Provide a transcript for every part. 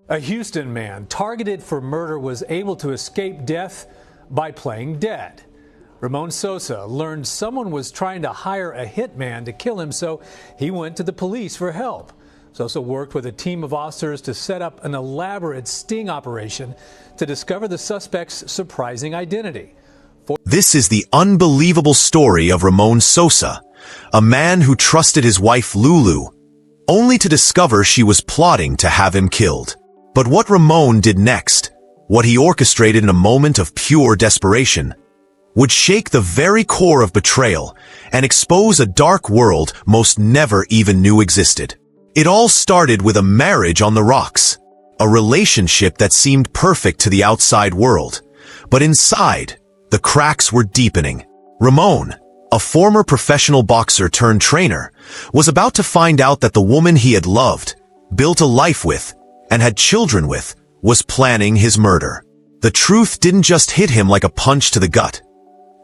A Houston man targeted for murder was able to escape death by playing dead. Ramon Sosa learned someone was trying to hire a hitman to kill him, so he went to the police for help. Sosa worked with a team of officers to set up an elaborate sting operation to discover the suspect's surprising identity. This is the unbelievable story of Ramon Sosa, a man who trusted his wife Lulu, only to discover she was plotting to have him killed. But what Ramon did next, what he orchestrated in a moment of pure desperation, would shake the very core of betrayal and expose a dark world most never even knew existed. It all started with a marriage on the rocks, a relationship that seemed perfect to the outside world, but inside, the cracks were deepening. Ramon, a former professional boxer turned trainer, was about to find out that the woman he had loved, built a life with, and had children with, was planning his murder. The truth didn't just hit him like a punch to the gut.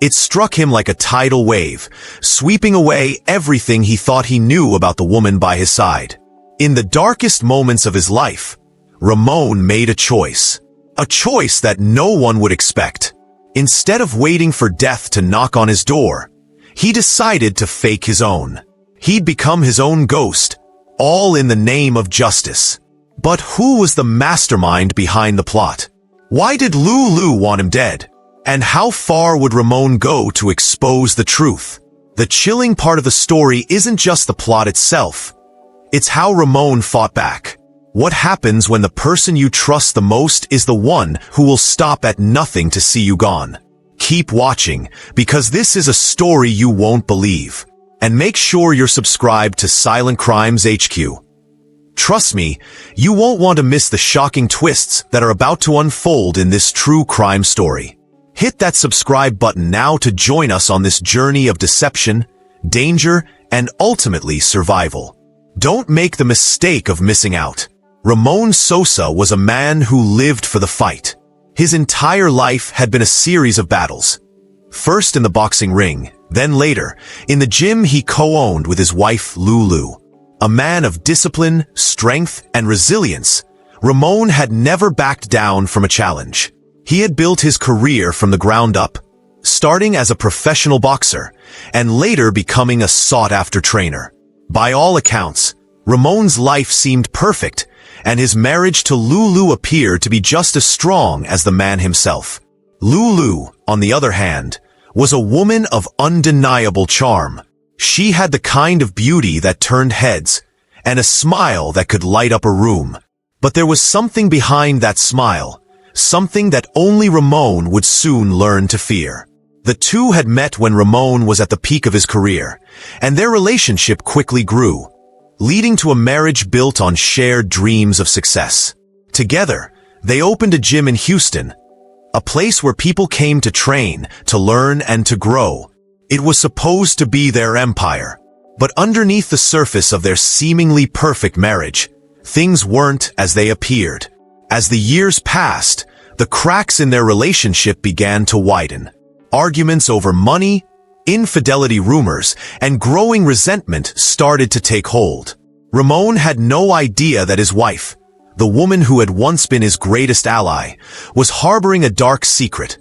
It struck him like a tidal wave, sweeping away everything he thought he knew about the woman by his side. In the darkest moments of his life, Ramon made a choice that no one would expect. Instead of waiting for death to knock on his door, he decided to fake his own. He'd become his own ghost, all in the name of justice. But who was the mastermind behind the plot? Why did Lulu want him dead? And how far would Ramon go to expose the truth? The chilling part of the story isn't just the plot itself. It's how Ramon fought back. What happens when the person you trust the most is the one who will stop at nothing to see you gone? Keep watching, because this is a story you won't believe. And make sure you're subscribed to Silent Crimes HQ. Trust me, you won't want to miss the shocking twists that are about to unfold in this true crime story. Hit that subscribe button now to join us on this journey of deception, danger, and ultimately survival. Don't make the mistake of missing out. Ramon Sosa was a man who lived for the fight. His entire life had been a series of battles. First in the boxing ring, then later, in the gym he co-owned with his wife Lulu. A man of discipline, strength, and resilience, Ramon had never backed down from a challenge. He had built his career from the ground up, starting as a professional boxer, and later becoming a sought-after trainer. By all accounts, Ramon's life seemed perfect, and his marriage to Lulu appeared to be just as strong as the man himself. Lulu, on the other hand, was a woman of undeniable charm. She had the kind of beauty that turned heads, and a smile that could light up a room. But there was something behind that smile, something that only Ramon would soon learn to fear. The two had met when Ramon was at the peak of his career, and their relationship quickly grew, leading to a marriage built on shared dreams of success. Together, they opened a gym in Houston, a place where people came to train, to learn, and to grow. It was supposed to be their empire. But underneath the surface of their seemingly perfect marriage, things weren't as they appeared. As the years passed, the cracks in their relationship began to widen. Arguments over money, infidelity rumors, and growing resentment started to take hold. Ramon had no idea that his wife, the woman who had once been his greatest ally, was harboring a dark secret,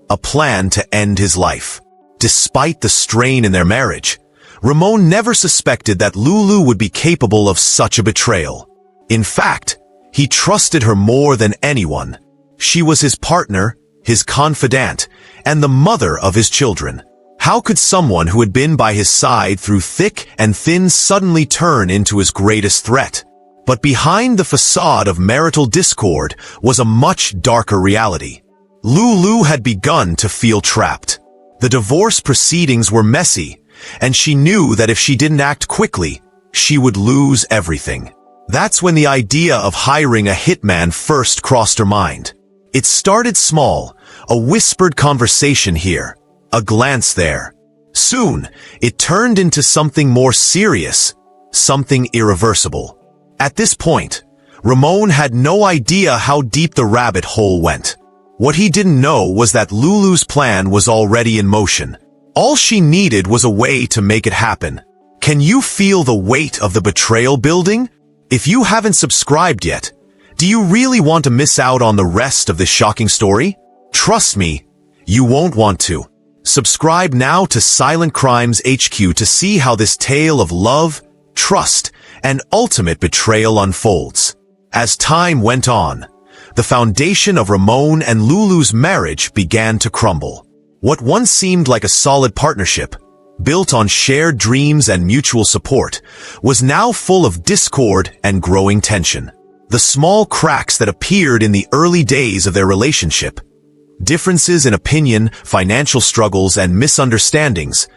a plan to end his life. Despite the strain in their marriage, Ramon never suspected that Lulu would be capable of such a betrayal. In fact, he trusted her more than anyone. She was his partner, his confidant, and the mother of his children. How could someone who had been by his side through thick and thin suddenly turn into his greatest threat? But behind the facade of marital discord was a much darker reality. Lulu had begun to feel trapped. The divorce proceedings were messy, and she knew that if she didn't act quickly, she would lose everything. That's when the idea of hiring a hitman first crossed her mind. It started small, a whispered conversation here, a glance there. Soon, it turned into something more serious, something irreversible. At this point, Ramon had no idea how deep the rabbit hole went. What he didn't know was that Lulu's plan was already in motion. All she needed was a way to make it happen. Can you feel the weight of the betrayal building? If you haven't subscribed yet, Do you really want to miss out on the rest of this shocking story? Trust me, you won't want to. Subscribe now to Silent Crimes HQ to see how this tale of love, trust, and ultimate betrayal unfolds. As time went on, the foundation of Ramon and Lulu's marriage began to crumble. What once seemed like a solid partnership, built on shared dreams and mutual support, was now full of discord and growing tension. The small cracks that appeared in the early days of their relationship, differences in opinion, financial struggles, and misunderstandings,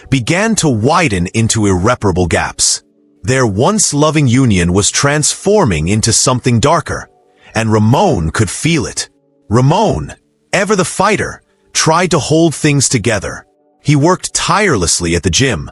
began to widen into irreparable gaps. Their once loving union was transforming into something darker, and Ramon could feel it. Ramon, ever the fighter, tried to hold things together. He worked tirelessly at the gym,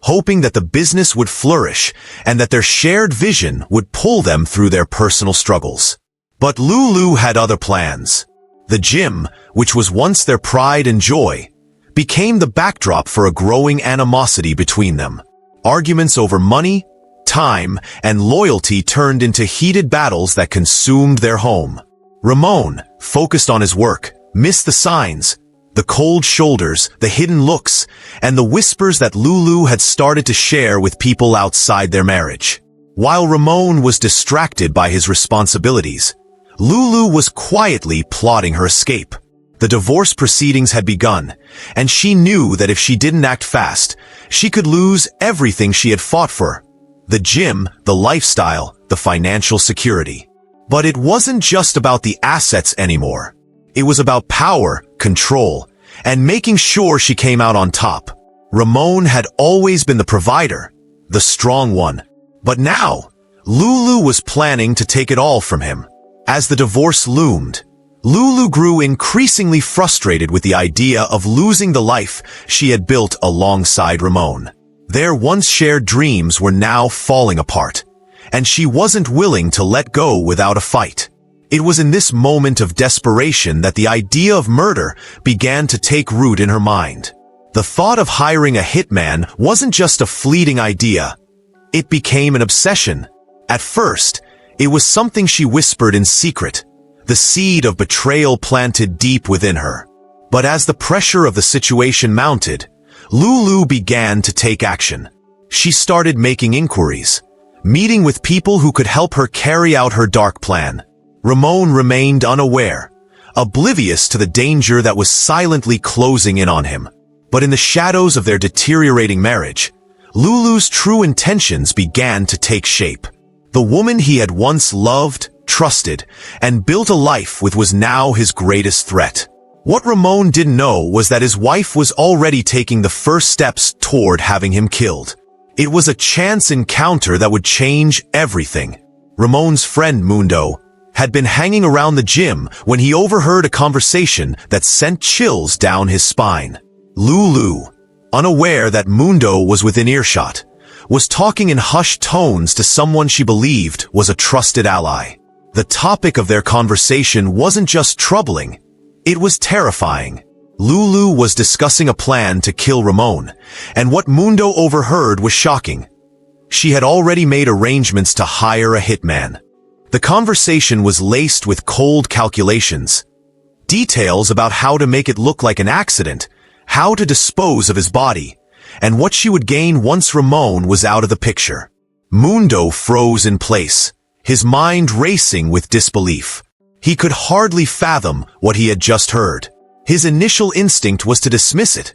hoping that the business would flourish and that their shared vision would pull them through their personal struggles. But Lulu had other plans. The gym, which was once their pride and joy, became the backdrop for a growing animosity between them. Arguments over money, time, and loyalty turned into heated battles that consumed their home. Ramon, focused on his work, missed the signs, the cold shoulders, the hidden looks, and the whispers that Lulu had started to share with people outside their marriage. While Ramon was distracted by his responsibilities, Lulu was quietly plotting her escape. The divorce proceedings had begun, and she knew that if she didn't act fast, she could lose everything she had fought for: the gym, the lifestyle, the financial security. But it wasn't just about the assets anymore. It was about power, control, and making sure she came out on top. Ramon had always been the provider, the strong one. But now, Lulu was planning to take it all from him. As the divorce loomed, Lulu grew increasingly frustrated with the idea of losing the life she had built alongside Ramon. Their once shared dreams were now falling apart, and she wasn't willing to let go without a fight. It was in this moment of desperation that the idea of murder began to take root in her mind. The thought of hiring a hitman wasn't just a fleeting idea. It became an obsession. At first, it was something she whispered in secret, the seed of betrayal planted deep within her. But as the pressure of the situation mounted, Lulu began to take action. She started making inquiries, meeting with people who could help her carry out her dark plan. Ramon remained unaware, oblivious to the danger that was silently closing in on him. But in the shadows of their deteriorating marriage, Lulu's true intentions began to take shape. The woman he had once loved, trusted, and built a life with was now his greatest threat. What Ramon didn't know was that his wife was already taking the first steps toward having him killed. It was a chance encounter that would change everything. Ramon's friend Mundo had been hanging around the gym when he overheard a conversation that sent chills down his spine. Lulu, unaware that Mundo was within earshot, was talking in hushed tones to someone she believed was a trusted ally. The topic of their conversation wasn't just troubling, it was terrifying. Lulu was discussing a plan to kill Ramon, and what Mundo overheard was shocking. She had already made arrangements to hire a hitman. The conversation was laced with cold calculations, details about how to make it look like an accident, how to dispose of his body, and what she would gain once Ramon was out of the picture. Mundo froze in place, his mind racing with disbelief. He could hardly fathom what he had just heard. His initial instinct was to dismiss it.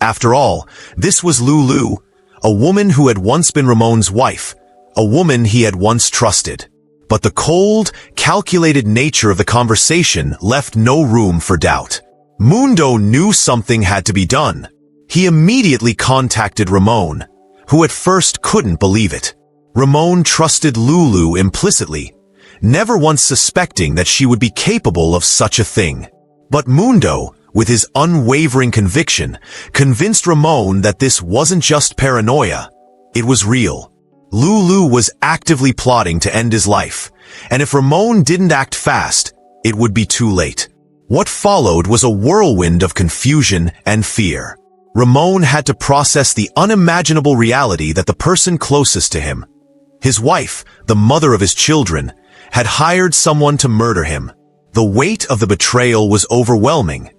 After all, this was Lulu, a woman who had once been Ramon's wife, a woman he had once trusted. But the cold, calculated nature of the conversation left no room for doubt. Mundo knew something had to be done. He immediately contacted Ramon, who at first couldn't believe it. Ramon trusted Lulu implicitly, never once suspecting that she would be capable of such a thing. But Mundo, with his unwavering conviction, convinced Ramon that this wasn't just paranoia, it was real. Lulu was actively plotting to end his life, and if Ramon didn't act fast, it would be too late. What followed was a whirlwind of confusion and fear. Ramon had to process the unimaginable reality that the person closest to him, his wife, the mother of his children, had hired someone to murder him. The weight of the betrayal was overwhelming,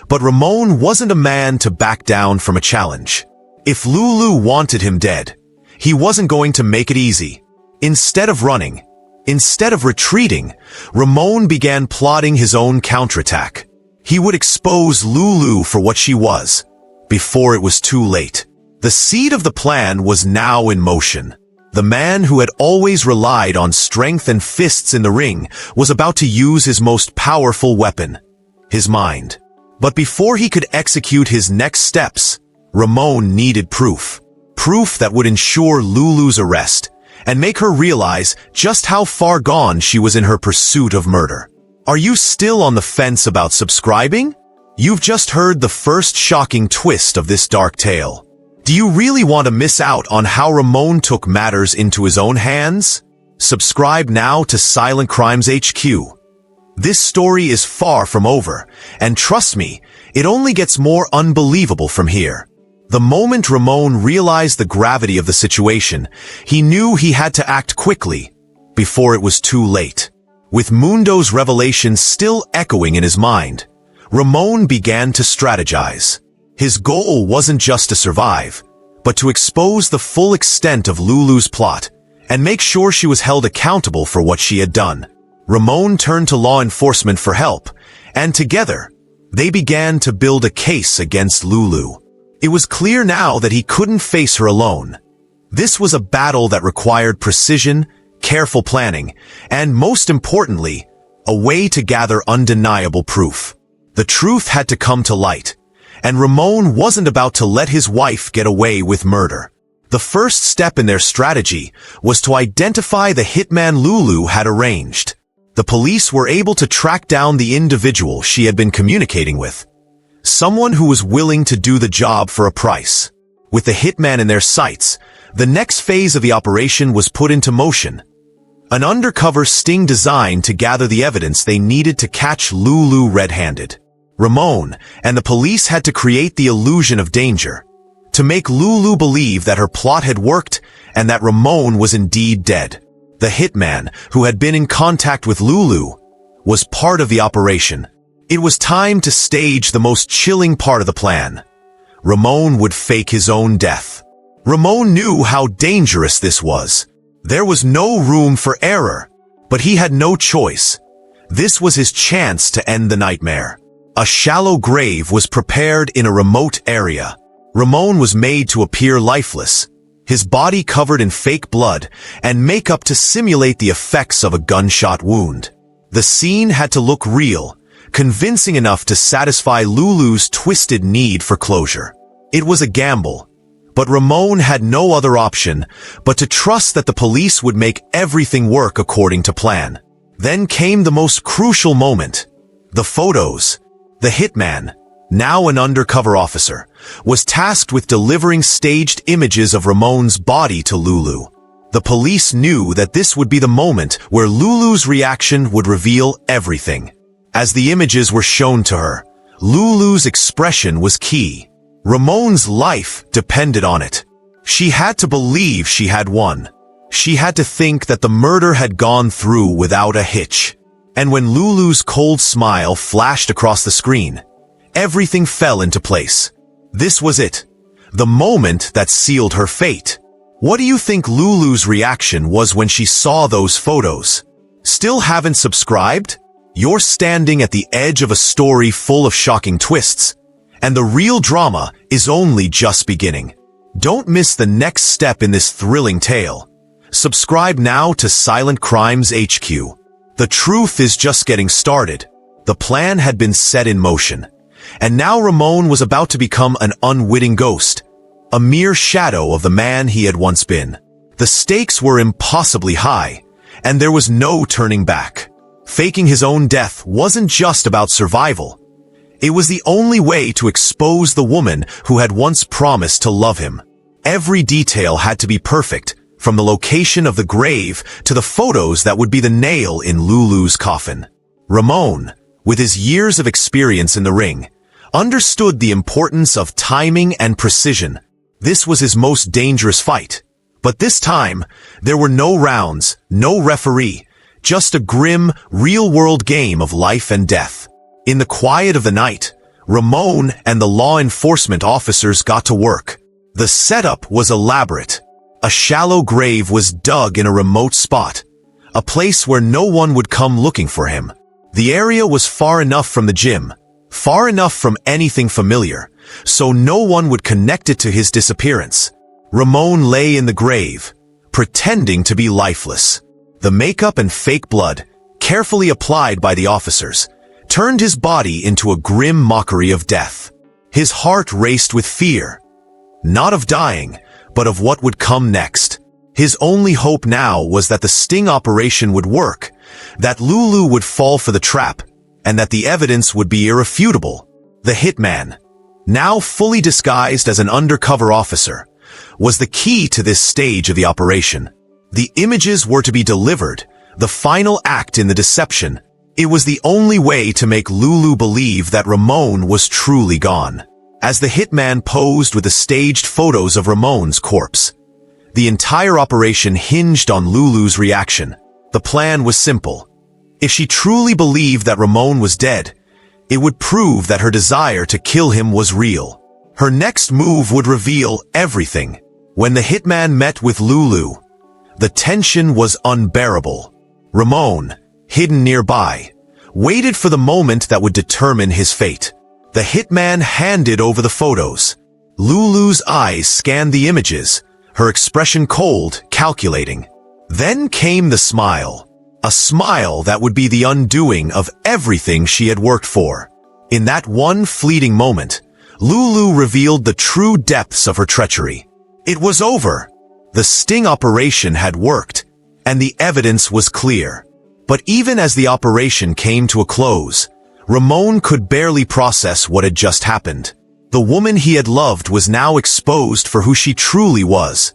but Ramon wasn't a man to back down from a challenge. If Lulu wanted him dead, he wasn't going to make it easy. Instead of running, instead of retreating, Ramon began plotting his own counterattack. He would expose Lulu for what she was, before it was too late. The seed of the plan was now in motion. The man who had always relied on strength and fists in the ring was about to use his most powerful weapon, his mind. But before he could execute his next steps, Ramon needed proof. Proof that would ensure Lulu's arrest and make her realize just how far gone she was in her pursuit of murder. Are you still on the fence about subscribing? You've just heard the first shocking twist of this dark tale. Do you really want to miss out on how Ramon took matters into his own hands? Subscribe now to Silent Crimes HQ. This story is far from over, and trust me, it only gets more unbelievable from here. The moment Ramon realized the gravity of the situation, he knew he had to act quickly, before it was too late. With Mundo's revelations still echoing in his mind, Ramon began to strategize. His goal wasn't just to survive, but to expose the full extent of Lulu's plot and make sure she was held accountable for what she had done. Ramon turned to law enforcement for help, and together, they began to build a case against Lulu. It was clear now that he couldn't face her alone. This was a battle that required precision, careful planning, and most importantly, a way to gather undeniable proof. The truth had to come to light, and Ramon wasn't about to let his wife get away with murder. The first step in their strategy was to identify the hitman Lulu had arranged. The police were able to track down the individual she had been communicating with. Someone who was willing to do the job for a price. With the hitman in their sights, the next phase of the operation was put into motion. An undercover sting designed to gather the evidence they needed to catch Lulu red-handed. Ramon and the police had to create the illusion of danger, to make Lulu believe that her plot had worked and that Ramon was indeed dead. The hitman, who had been in contact with Lulu, was part of the operation. It was time to stage the most chilling part of the plan. Ramon would fake his own death. Ramon knew how dangerous this was. There was no room for error, but he had no choice. This was his chance to end the nightmare. A shallow grave was prepared in a remote area. Ramon was made to appear lifeless, his body covered in fake blood and makeup to simulate the effects of a gunshot wound. The scene had to look real, convincing enough to satisfy Lulu's twisted need for closure. It was a gamble, but Ramon had no other option but to trust that the police would make everything work according to plan. Then came the most crucial moment. The photos. The hitman, now an undercover officer, was tasked with delivering staged images of Ramon's body to Lulu. The police knew that this would be the moment where Lulu's reaction would reveal everything. As the images were shown to her, Lulu's expression was key. Ramon's life depended on it. She had to believe she had won. She had to think that the murder had gone through without a hitch. And when Lulu's cold smile flashed across the screen, everything fell into place. This was it, the moment that sealed her fate. What do you think Lulu's reaction was when she saw those photos? Still haven't subscribed? You're standing at the edge of a story full of shocking twists, and the real drama is only just beginning. Don't miss the next step in this thrilling tale. Subscribe now to Silent Crimes HQ. The truth is just getting started. The plan had been set in motion, and now Ramon was about to become an unwitting ghost, a mere shadow of the man he had once been. The stakes were impossibly high, and there was no turning back. Faking his own death wasn't just about survival. It was the only way to expose the woman who had once promised to love him. Every detail had to be perfect, from the location of the grave to the photos that would be the nail in Lulu's coffin. Ramon, with his years of experience in the ring, understood the importance of timing and precision. This was his most dangerous fight. But this time, there were no rounds, no referee, just a grim, real-world game of life and death. In the quiet of the night, Ramon and the law enforcement officers got to work. The setup was elaborate. A shallow grave was dug in a remote spot, a place where no one would come looking for him. The area was far enough from the gym, far enough from anything familiar, so no one would connect it to his disappearance. Ramon lay in the grave, pretending to be lifeless. The makeup and fake blood, carefully applied by the officers, turned his body into a grim mockery of death. His heart raced with fear, not of dying, but of what would come next. His only hope now was that the sting operation would work, that Lulu would fall for the trap, and that the evidence would be irrefutable. The hitman, now fully disguised as an undercover officer, was the key to this stage of the operation. The images were to be delivered, the final act in the deception. It was the only way to make Lulu believe that Ramon was truly gone. As the hitman posed with the staged photos of Ramon's corpse, the entire operation hinged on Lulu's reaction. The plan was simple. If she truly believed that Ramon was dead, it would prove that her desire to kill him was real. Her next move would reveal everything. When the hitman met with Lulu, the tension was unbearable. Ramon, hidden nearby, waited for the moment that would determine his fate. The hitman handed over the photos. Lulu's eyes scanned the images, her expression cold, calculating. Then came the smile. A smile that would be the undoing of everything she had worked for. In that one fleeting moment, Lulu revealed the true depths of her treachery. It was over. The sting operation had worked, and the evidence was clear. But even as the operation came to a close, Ramon could barely process what had just happened. The woman he had loved was now exposed for who she truly was.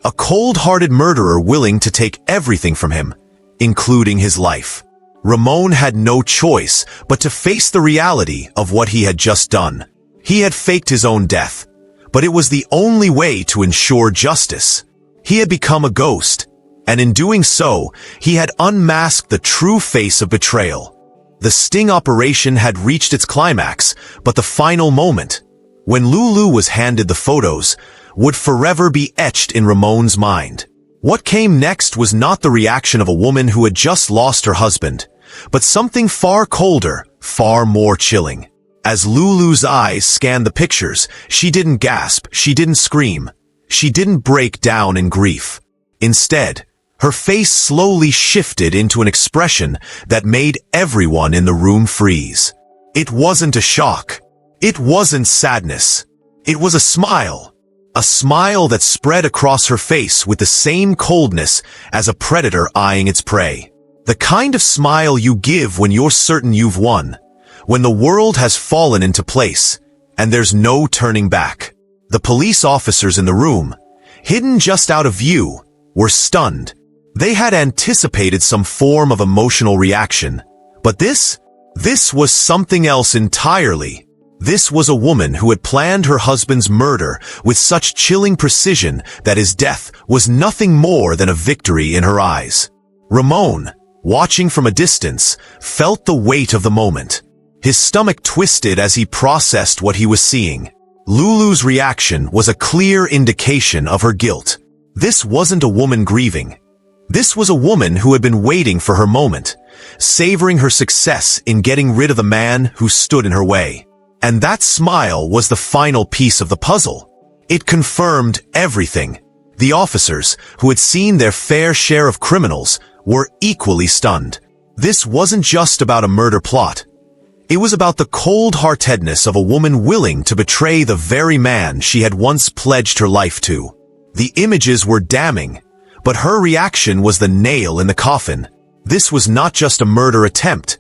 A cold-hearted murderer willing to take everything from him, including his life. Ramon had no choice but to face the reality of what he had just done. He had faked his own death, but it was the only way to ensure justice. He had become a ghost, and in doing so, he had unmasked the true face of betrayal. The sting operation had reached its climax, but the final moment, when Lulu was handed the photos, would forever be etched in Ramon's mind. What came next was not the reaction of a woman who had just lost her husband, but something far colder, far more chilling. As Lulu's eyes scanned the pictures, she didn't gasp, she didn't scream, she didn't break down in grief. Instead, her face slowly shifted into an expression that made everyone in the room freeze. It wasn't a shock. It wasn't sadness. It was a smile. A smile that spread across her face with the same coldness as a predator eyeing its prey. The kind of smile you give when you're certain you've won, when the world has fallen into place, and there's no turning back. The police officers in the room, hidden just out of view, were stunned. They had anticipated some form of emotional reaction, but this was something else entirely. This was a woman who had planned her husband's murder with such chilling precision that his death was nothing more than a victory in her eyes. Ramon, watching from a distance, felt the weight of the moment. His stomach twisted as he processed what he was seeing. Lulu's reaction was a clear indication of her guilt. This wasn't a woman grieving. This was a woman who had been waiting for her moment, savoring her success in getting rid of the man who stood in her way. And that smile was the final piece of the puzzle. It confirmed everything. The officers, who had seen their fair share of criminals, were equally stunned. This wasn't just about a murder plot. It was about the cold-heartedness of a woman willing to betray the very man she had once pledged her life to. The images were damning, but her reaction was the nail in the coffin. This was not just a murder attempt.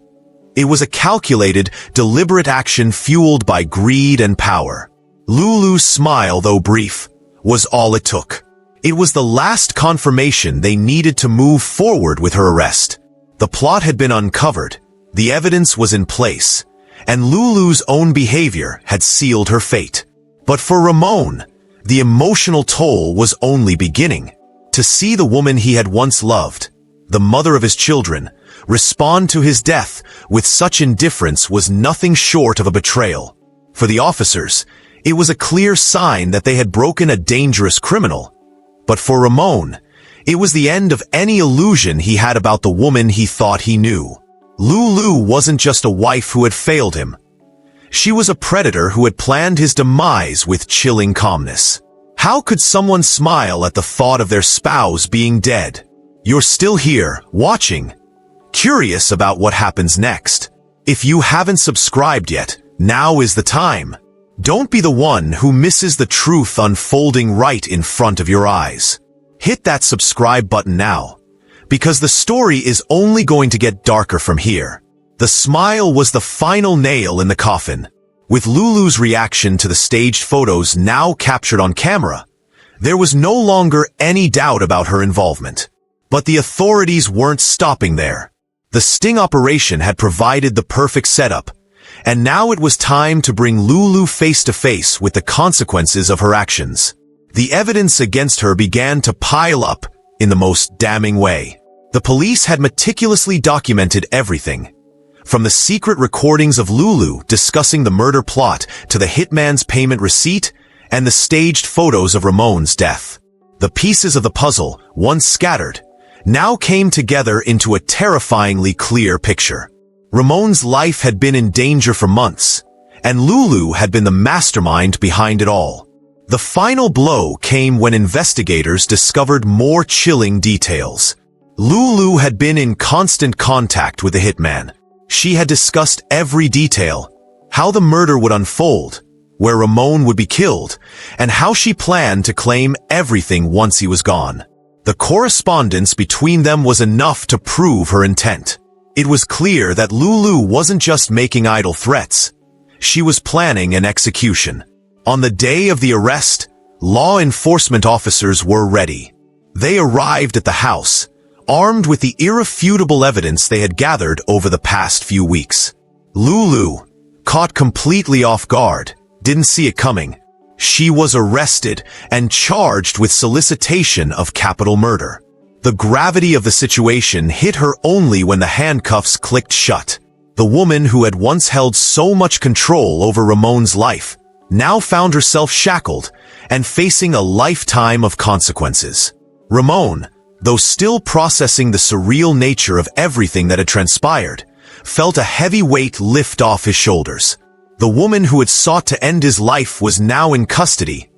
It was a calculated, deliberate action fueled by greed and power. Lulu's smile, though brief, was all it took. It was the last confirmation they needed to move forward with her arrest. The plot had been uncovered, the evidence was in place, and Lulu's own behavior had sealed her fate. But for Ramon, the emotional toll was only beginning. To see the woman he had once loved, the mother of his children, respond to his death with such indifference was nothing short of a betrayal. For the officers, it was a clear sign that they had broken a dangerous criminal. But for Ramon, it was the end of any illusion he had about the woman he thought he knew. Lulu wasn't just a wife who had failed him. She was a predator who had planned his demise with chilling calmness. How could someone smile at the thought of their spouse being dead? You're still here, watching, curious about what happens next. If you haven't subscribed yet, now is the time. Don't be the one who misses the truth unfolding right in front of your eyes. Hit that subscribe button now, because the story is only going to get darker from here. The smile was the final nail in the coffin. With Lulu's reaction to the staged photos now captured on camera, there was no longer any doubt about her involvement. But the authorities weren't stopping there. The sting operation had provided the perfect setup, and now it was time to bring Lulu face to face with the consequences of her actions. The evidence against her began to pile up in the most damning way. The police had meticulously documented everything, from the secret recordings of Lulu discussing the murder plot to the hitman's payment receipt and the staged photos of Ramon's death. The pieces of the puzzle, once scattered, now came together into a terrifyingly clear picture. Ramon's life had been in danger for months, and Lulu had been the mastermind behind it all. The final blow came when investigators discovered more chilling details. Lulu had been in constant contact with the hitman. She had discussed every detail, how the murder would unfold, where Ramon would be killed, and how she planned to claim everything once he was gone. The correspondence between them was enough to prove her intent. It was clear that Lulu wasn't just making idle threats. She was planning an execution. On the day of the arrest, law enforcement officers were ready. They arrived at the house, armed with the irrefutable evidence they had gathered over the past few weeks. Lulu, caught completely off guard, didn't see it coming. She was arrested and charged with solicitation of capital murder. The gravity of the situation hit her only when the handcuffs clicked shut. The woman who had once held so much control over Ramon's life now found herself shackled and facing a lifetime of consequences. Ramon, though still processing the surreal nature of everything that had transpired, felt a heavy weight lift off his shoulders. The woman who had sought to end his life was now in custody,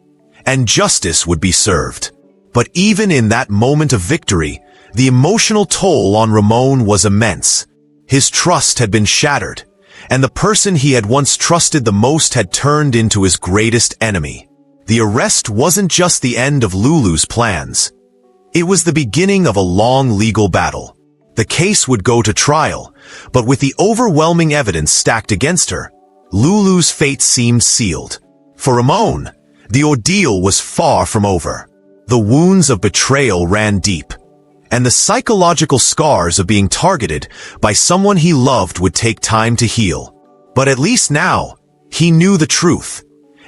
and justice would be served. But even in that moment of victory, the emotional toll on Ramon was immense. His trust had been shattered, and the person he had once trusted the most had turned into his greatest enemy. The arrest wasn't just the end of Lulu's plans. It was the beginning of a long legal battle. The case would go to trial, but with the overwhelming evidence stacked against her, Lulu's fate seemed sealed. For Ramon, the ordeal was far from over. The wounds of betrayal ran deep, and the psychological scars of being targeted by someone he loved would take time to heal. But at least now, he knew the truth,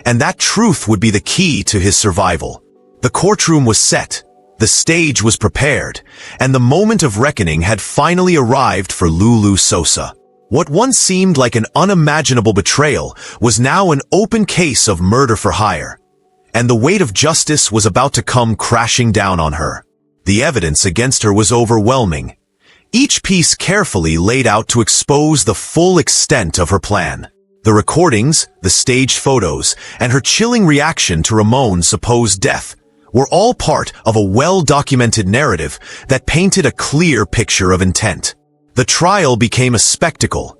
and that truth would be the key to his survival. The courtroom was set, the stage was prepared, and the moment of reckoning had finally arrived for Lulu Sosa. What once seemed like an unimaginable betrayal was now an open case of murder for hire, and the weight of justice was about to come crashing down on her. The evidence against her was overwhelming, each piece carefully laid out to expose the full extent of her plan. The recordings, the staged photos, and her chilling reaction to Ramon's supposed death were all part of a well-documented narrative that painted a clear picture of intent. The trial became a spectacle,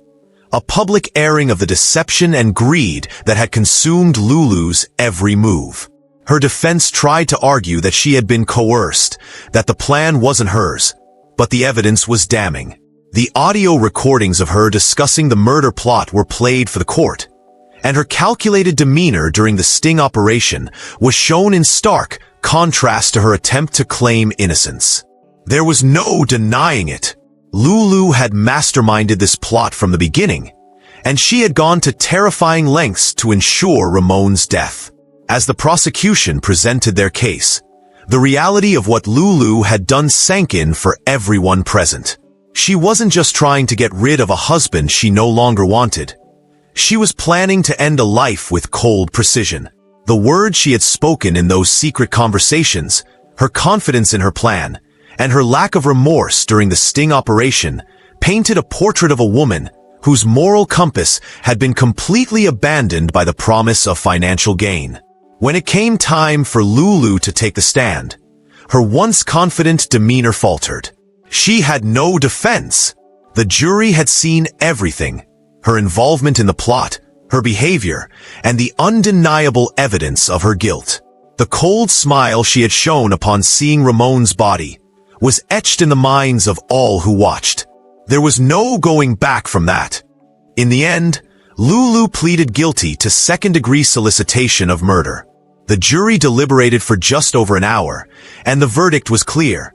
a public airing of the deception and greed that had consumed Lulu's every move. Her defense tried to argue that she had been coerced, that the plan wasn't hers, but the evidence was damning. The audio recordings of her discussing the murder plot were played for the court, and her calculated demeanor during the sting operation was shown in stark contrast to her attempt to claim innocence. There was no denying it. Lulu had masterminded this plot from the beginning, and she had gone to terrifying lengths to ensure Ramon's death. As the prosecution presented their case, The reality of what Lulu had done sank in for everyone present. She wasn't just trying to get rid of a husband she no longer wanted. She was planning to end a life with cold precision. The words she had spoken in those secret conversations, her confidence in her plan, and her lack of remorse during the sting operation painted a portrait of a woman whose moral compass had been completely abandoned by the promise of financial gain. When it came time for Lulu to take the stand, her once confident demeanor faltered. She had no defense. The jury had seen everything: her involvement in the plot, her behavior, and the undeniable evidence of her guilt. The cold smile she had shown upon seeing Ramon's body was etched in the minds of all who watched. There was no going back from that. In the end, Lulu pleaded guilty to second-degree solicitation of murder. The jury deliberated for just over an hour, and the verdict was clear.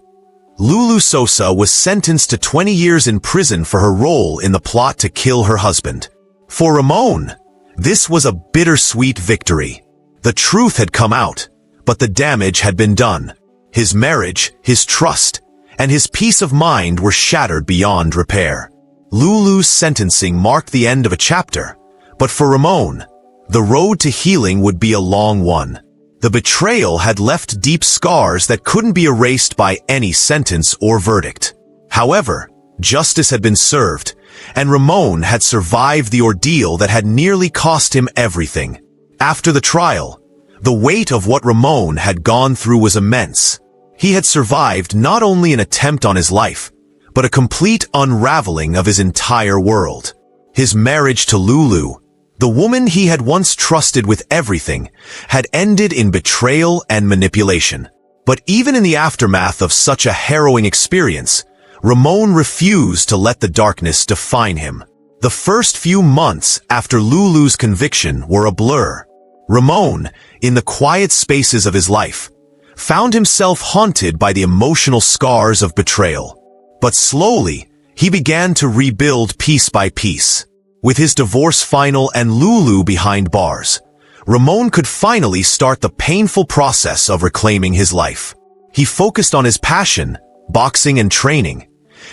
Lulu Sosa was sentenced to 20 years in prison for her role in the plot to kill her husband. For Ramon, this was a bittersweet victory. The truth had come out, but the damage had been done. His marriage, his trust, and his peace of mind were shattered beyond repair. Lulu's sentencing marked the end of a chapter, but for Ramon, the road to healing would be a long one. The betrayal had left deep scars that couldn't be erased by any sentence or verdict. However, justice had been served, and Ramon had survived the ordeal that had nearly cost him everything. After the trial, the weight of what Ramon had gone through was immense. He had survived not only an attempt on his life, but a complete unraveling of his entire world. His marriage to Lulu, the woman he had once trusted with everything, had ended in betrayal and manipulation. But even in the aftermath of such a harrowing experience, Ramon refused to let the darkness define him. The first few months after Lulu's conviction were a blur. Ramon, in the quiet spaces of his life, found himself haunted by the emotional scars of betrayal. But slowly, he began to rebuild piece by piece. With his divorce final and Lulu behind bars, Ramon could finally start the painful process of reclaiming his life. He focused on his passion, boxing and training,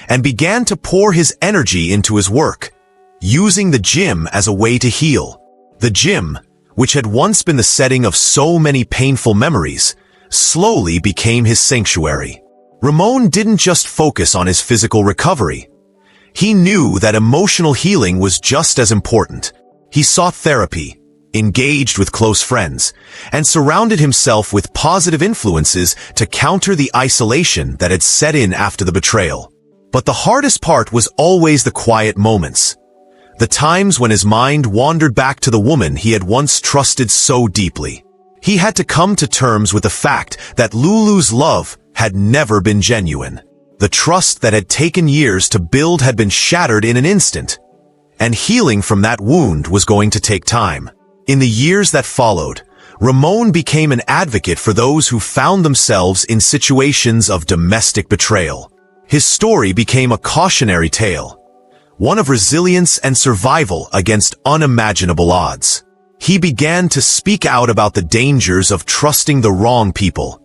and began to pour his energy into his work, using the gym as a way to heal. The gym, which had once been the setting of so many painful memories, slowly became his sanctuary. Ramon didn't just focus on his physical recovery. He knew that emotional healing was just as important. He sought therapy, engaged with close friends, and surrounded himself with positive influences to counter the isolation that had set in after the betrayal. But the hardest part was always the quiet moments. The times when his mind wandered back to the woman he had once trusted so deeply. He had to come to terms with the fact that Lulu's love had never been genuine. The trust that had taken years to build had been shattered in an instant, and healing from that wound was going to take time. In the years that followed, Ramon became an advocate for those who found themselves in situations of domestic betrayal. His story became a cautionary tale, one of resilience and survival against unimaginable odds. He began to speak out about the dangers of trusting the wrong people,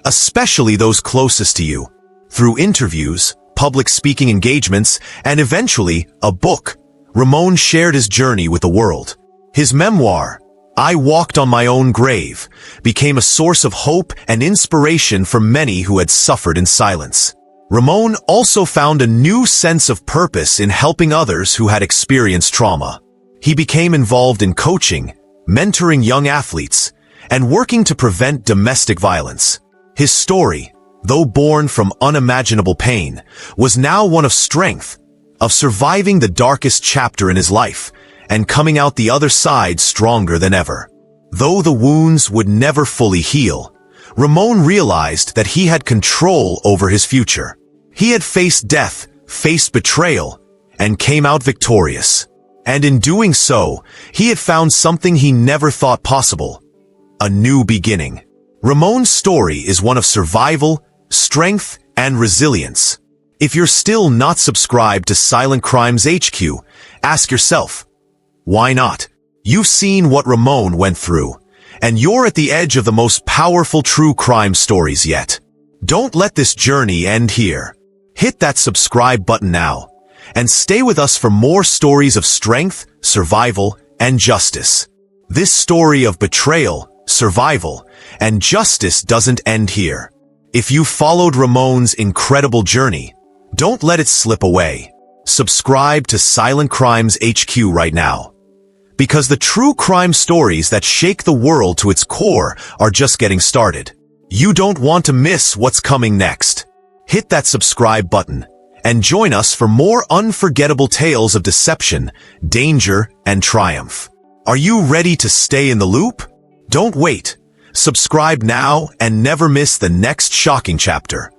especially those closest to you. Through interviews, public speaking engagements, and eventually a book, Ramon shared his journey with the world. His memoir, I Walked on My Own Grave, became a source of hope and inspiration for many who had suffered in silence. Ramon also found a new sense of purpose in helping others who had experienced trauma. He became involved in coaching, mentoring young athletes, and working to prevent domestic violence. His story, though born from unimaginable pain, was now one of strength, of surviving the darkest chapter in his life, and coming out the other side stronger than ever. Though the wounds would never fully heal, Ramon realized that he had control over his future. He had faced death, faced betrayal, and came out victorious. And in doing so, he had found something he never thought possible: a new beginning. Ramon's story is one of survival, strength, and resilience. If you're still not subscribed to Silent Crimes HQ, ask yourself, why not? You've seen what Ramon went through, and you're at the edge of the most powerful true crime stories yet. Don't let this journey end here. Hit that subscribe button now, and stay with us for more stories of strength, survival, and justice. This story of betrayal, survival, and justice doesn't end here. If you followed Ramon's incredible journey, don't let it slip away. Subscribe to Silent Crimes HQ right now, because the true crime stories that shake the world to its core are just getting started. You don't want to miss what's coming next. Hit that subscribe button and join us for more unforgettable tales of deception, danger, and triumph. Are you ready to stay in the loop? Don't wait. Subscribe now and never miss the next shocking chapter.